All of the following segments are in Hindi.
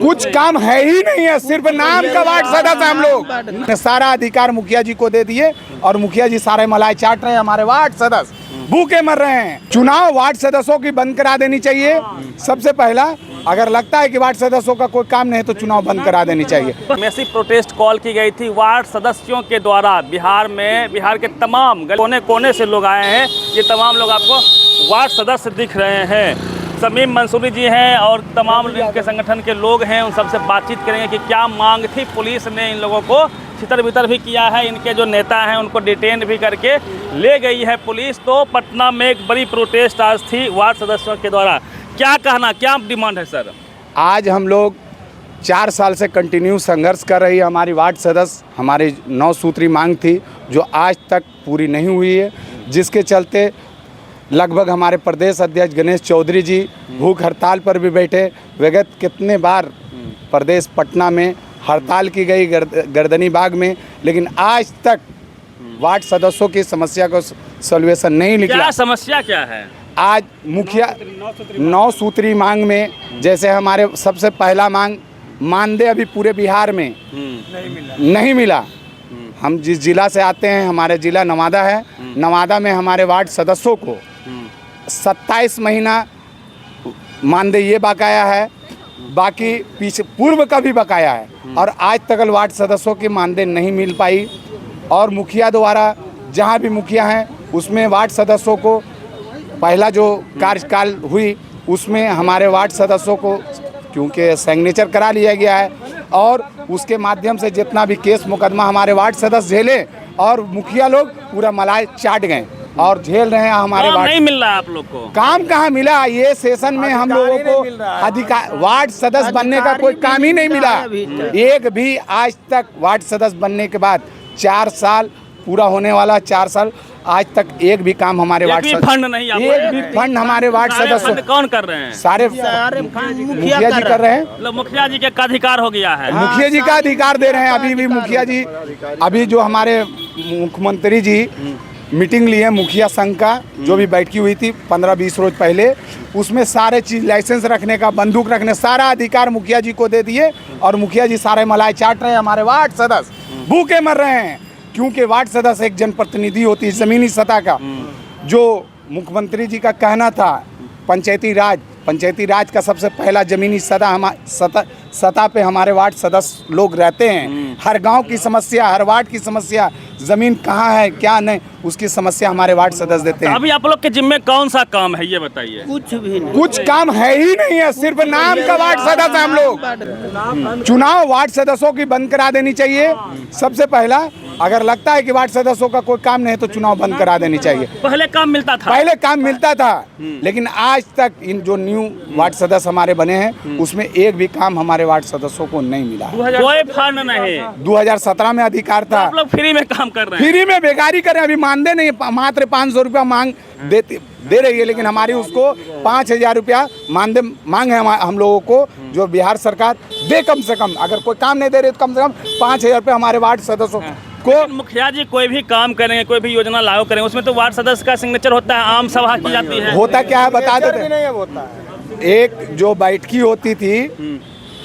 कुछ काम है ही नहीं है, सिर्फ नाम का वार्ड सदस्य हम लोग। सारा अधिकार मुखिया जी को दे दिए और मुखिया जी सारे मलाई चाट रहे हैं। हमारे वार्ड सदस्य भूखे मर रहे हैं। चुनाव वार्ड सदस्यों की बंद करा देनी चाहिए सबसे पहला। अगर लगता है कि वार्ड सदस्यों का कोई काम नहीं तो चुनाव बंद करा देनी चाहिए। मैसिव प्रोटेस्ट कॉल की गई थी वार्ड सदस्यों के द्वारा। बिहार के तमाम कोने कोने से लोग आए हैं। ये तमाम लोग आपको वार्ड सदस्य दिख रहे हैं। शमीम मंसूरी जी हैं और तमाम इनके संगठन के लोग हैं। उन सबसे बातचीत करेंगे कि क्या मांग थी। पुलिस ने इन लोगों को छितर बितर भी किया है। इनके जो नेता हैं उनको डिटेन भी करके ले गई है पुलिस। तो पटना में एक बड़ी प्रोटेस्ट आज थी वार्ड सदस्यों के द्वारा। क्या कहना, क्या डिमांड है सर? आज हम लोग 4 साल से कंटिन्यू संघर्ष कर रही है हमारी वार्ड सदस्य। हमारी 9 सूत्री मांग थी जो आज तक पूरी नहीं हुई है, जिसके चलते लगभग हमारे प्रदेश अध्यक्ष गणेश चौधरी जी भूख हड़ताल पर भी बैठे। विगत कितने बार प्रदेश पटना में हड़ताल की गई गर्दनी बाग में, लेकिन आज तक वार्ड सदस्यों की समस्या को सॉल्यूशन नहीं निकला। क्या समस्या क्या है? आज मुखिया 9 सूत्री मांग में जैसे हमारे सबसे पहला मांग मानदेय अभी पूरे बिहार में नहीं मिला। हम जिस जिला से आते हैं, हमारे जिला नवादा है। नवादा में हमारे वार्ड सदस्यों को 27 महीना मानदेय ये बकाया है, बाकी पीछे पूर्व का भी बकाया है और आज तक वार्ड सदस्यों की मानदेय नहीं मिल पाई। और मुखिया द्वारा जहाँ भी मुखिया हैं उसमें वार्ड सदस्यों को पहला जो कार्यकाल हुई उसमें हमारे वार्ड सदस्यों को क्योंकि सिग्नेचर करा लिया गया है और उसके माध्यम से जितना भी केस मुकदमा हमारे वार्ड सदस्य झेले और मुखिया लोग पूरा मलाई चाट गए और झेल रहे हैं। हमारे वार्ड नहीं मिल रहा है आप लोग को काम। कहाँ मिला? ये सेशन में हम लोगों को अधिकार वार्ड सदस्य बनने का कोई काम ही नहीं मिला। एक भी आज तक वार्ड सदस्य बनने के बाद 4 साल पूरा होने वाला 4 साल आज तक एक भी काम हमारे वार्ड फंड नहीं, एक भी फंड हमारे वार्ड सदस्य कौन कर रहे हैं? सारे मुखिया जी कर रहे हैं। मुखिया जी का अधिकार हो गया है। मुखिया जी का अधिकार दे रहे हैं। अभी भी मुखिया जी अभी जो हमारे मुख्यमंत्री जी मीटिंग लिए मुखिया संघ का जो भी बैठकी हुई थी 15-20 रोज पहले, उसमें सारे चीज लाइसेंस रखने का, बंदूक रखने, सारा अधिकार मुखिया जी को दे दिए और मुखिया जी सारे मलाई चाट रहे हैं। हमारे वार्ड सदस्य भूखे मर रहे हैं क्योंकि वार्ड सदस्य एक जनप्रतिनिधि होती है जमीनी सतह का। जो मुख्यमंत्री जी का कहना था पंचायती राज का सबसे पहला जमीनी सतह पे हमारे वार्ड सदस्य लोग रहते हैं। हर गांव की समस्या, हर वार्ड की समस्या, जमीन कहाँ है क्या नहीं, उसकी समस्या हमारे वार्ड सदस्य देते हैं। अभी आप लोग के जिम्मे कौन सा काम है ये बताइए? कुछ भी नहीं, कुछ काम है ही नहीं है, सिर्फ नाम का वार्ड सदस्य हम लोग। चुनाव वार्ड सदस्यों की बंद करा देनी चाहिए सबसे पहला। अगर लगता है कि वार्ड सदस्यों का कोई काम नहीं तो चुनाव बंद करा देनी चाहिए। पहले काम मिलता था लेकिन आज तक इन जो न्यू वार्ड सदस्य हमारे बने हैं उसमें एक भी काम हमारे वार्ड सदस्यों को नहीं मिला। कोई फंड नहीं। 2017 में अधिकार था। आप लोग फ्री में काम कर रहे हैं। फ्री में बेकारी कर रहे हैं। अभी मानदेय नहीं, मात्र 500 रुपया मांग दे रही है, लेकिन हमारी उसको 5000 रुपया मानदेय मांग है हम लोगों को, जो बिहार सरकार दे कम से कम। अगर कोई काम नहीं दे रही तो कम से कम 5000 रुपया हमारे वार्ड सदस्यों को। मुखिया जी कोई भी काम करेंगे, कोई भी योजना लागू करेंगे, उसमें तो वार्ड सदस्य का सिग्नेचर होता है, आम सभा की जाती है। होता क्या है बता देते हैं। एक जो बैठकी होती थी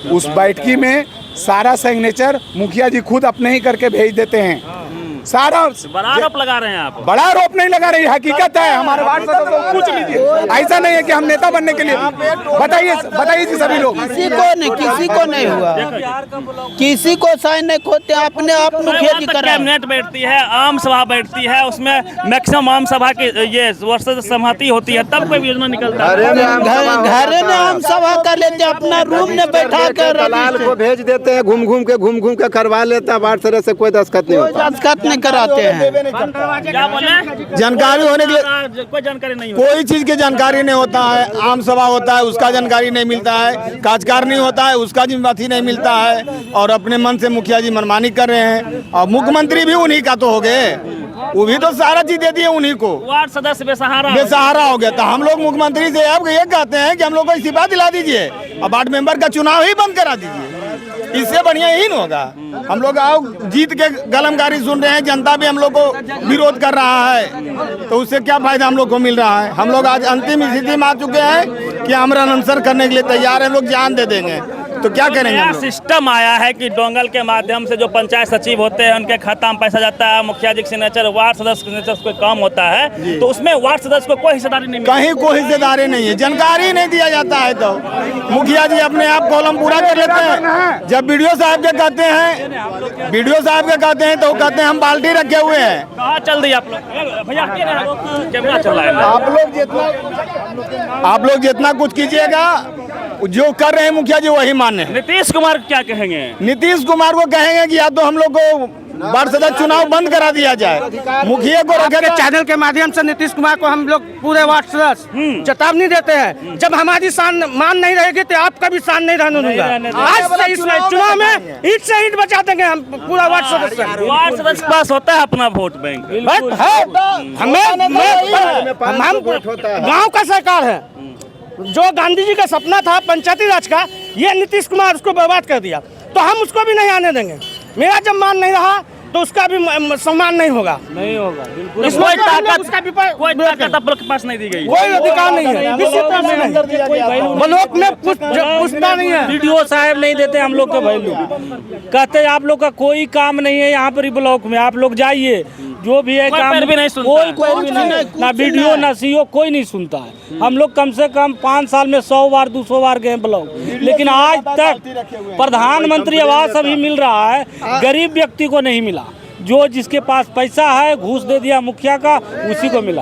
उस बैठकी में सारा सिग्नेचर मुखिया जी खुद अपने ही करके भेज देते हैं। सारा बड़ा आरोप लगा रहे हैं आप। बड़ा आरोप नहीं लगा रही, हकीकत है। हमारे वार्ड सदस्यों को पूछ लीजिए। ऐसा नहीं है कि हम नेता बनने के लिए बताइए जी सभी लोग। किसी को नहीं हुआ, किसी को साइन नहीं खोते, अपने आप मुखिया जी कर रहे हैं। कैबिनेट बैठती है, आम सभा बैठती है, उसमें मैक्सिमम आम सभा की ये वर्ष सहमति होती है, तब कोई योजना निकलता है। घरे में आम सभा कर लेते हैं, अपना रूम में बैठा कर को भेज देते हैं, घूम घूम के करवा लेता है। वार्ड सदस्य से कोई दस्तखत नहीं होता, कराते हैं। क्या बोले? जानकारी होने के लिए कोई जानकारी नहीं, कोई चीज की जानकारी नहीं होता है। आम सभा होता है उसका जानकारी नहीं मिलता है, कार्यकारिणी होता है उसका जिम्मेदारी नहीं मिलता है और अपने मन से मुखिया जी मनमानी कर रहे हैं। और मुख्यमंत्री भी उन्हीं का तो हो गए, वो भी तो सारा चीज दे दिए उन्हीं को। वार्ड सदस्य बेसहारा हो गया। तो हम लोग मुख्यमंत्री से अब ये कहते हैं कि हम लोग को इस्तीफा दिला दीजिए और वार्ड मेंबर का चुनाव ही बंद करा दीजिए। इससे बढ़िया यही न होगा। हम लोग आओ जीत के गलमगारी सुन रहे हैं, जनता भी हम लोग को विरोध कर रहा है, तो उससे क्या फायदा हम लोग को मिल रहा है? हम लोग आज अंतिम स्थिति में आ चुके हैं कि आमरण अनशन करने के लिए तैयार है, लोग जान दे देंगे। तो क्या करेंगे हम नया लोग? सिस्टम आया है कि डोंगल के माध्यम से जो पंचायत सचिव होते हैं उनके खाता में पैसा जाता है, मुखिया जी के सिग्नेचर, वार्ड सदस्य के सिग्नेचर कोई काम होता है, तो उसमें वार्ड सदस्य को कोई हिस्सेदारी नहीं मिलती। कहीं कोई हिस्सेदारी नहीं है, जानकारी नहीं दिया जाता है। तो मुखिया जी अपने आप कॉलम पूरा कर लेते हैं। जब वीडियो साहब के कहते हैं तो कहते हैं हम बाल्टी रखे हुए हैं। कहाँ चल रही है आप लोग? भैया कैमरा चल रहा है। आप लोग जितना कुछ कीजिएगा, जो कर रहे हैं मुखिया जी वही मान्य है। नीतीश कुमार क्या कहेंगे? नीतीश कुमार को कहेंगे कि या तो हम लोग को वार्ड सदस्य चुनाव बंद करा दिया जाए, मुखिया को रखे। चैनल के माध्यम से नीतीश कुमार को हम लोग पूरे वार्ड सदस्य चेतावनी देते हैं, जब हमारी शान मान नहीं रहेगी तो आपका भी शान नहीं रहने दूंगा। आज से इस चुनाव में ईंट से ईंट बचा देंगे हम पूरा वार्ड सदस्य। वार्ड सदस्य के पास होता है अपना वोट बैंक। हम गाँव का सरकार है, जो गांधी जी का सपना था पंचायती राज का, ये नीतीश कुमार उसको बर्बाद कर दिया, तो हम उसको भी नहीं आने देंगे। मेरा जब मान नहीं रहा तो उसका भी सम्मान नहीं होगा, नहीं होगा। कोई ताकत आप लोग के पास नहीं दी गई, कोई अधिकार नहीं है, किसी तरह से नहीं। ब्लॉक में पूछता नहीं है, वीडियो साहब नहीं देते हम लोग को वैल्यू, कहते हैं आप लोग का कोई काम नहीं है यहाँ पर ब्लॉक में, आप लोग जाइए, जो भी है काम भी नहीं सुनता, कोई भी नहीं, ना वीडियो ना सीओ कोई नहीं सुनता है। हम लोग कम से कम 5 साल में 100 बार 200 बार गए ब्लॉक, लेकिन आज तक प्रधानमंत्री आवास अभी मिल रहा है, गरीब व्यक्ति को नहीं मिला। जो जिसके पास पैसा है घूस दे दिया मुखिया का, उसी को मिला।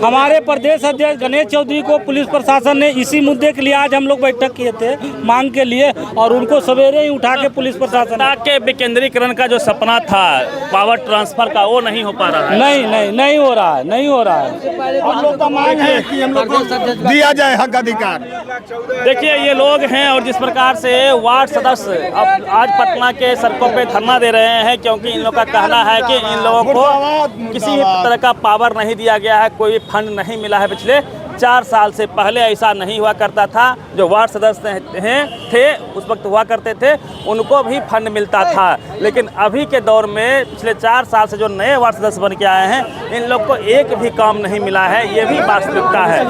हमारे प्रदेश अध्यक्ष गणेश चौधरी को पुलिस प्रशासन ने इसी मुद्दे के लिए आज हम लोग बैठक किए थे मांग के लिए, और उनको सवेरे ही उठा के पुलिस प्रशासन के विकेंद्रीकरण का जो सपना था पावर ट्रांसफर का, वो नहीं हो पा रहा है। नहीं हो रहा है, नहीं हो रहा है। हम लोग का मांग है कि हम लोग को दिया जाए हक अधिकार। देखिए ये लोग हैं, और जिस प्रकार से वार्ड सदस्य अब आज पटना के सड़कों पे धरना दे रहे हैं, क्योंकि इन लोगों का कहना है कि इन लोगों को किसी भी तरह का पावर नहीं दिया गया है, कोई फंड नहीं मिला है। पिछले 4 साल से पहले ऐसा नहीं हुआ करता था। जो वार्ड सदस्य थे उस वक्त हुआ करते थे, उनको भी फंड मिलता था, लेकिन अभी के दौर में पिछले 4 साल से जो नए वार्ड सदस्य बन के आए हैं, इन लोग को एक भी काम नहीं मिला है। ये भी वास्तविकता है।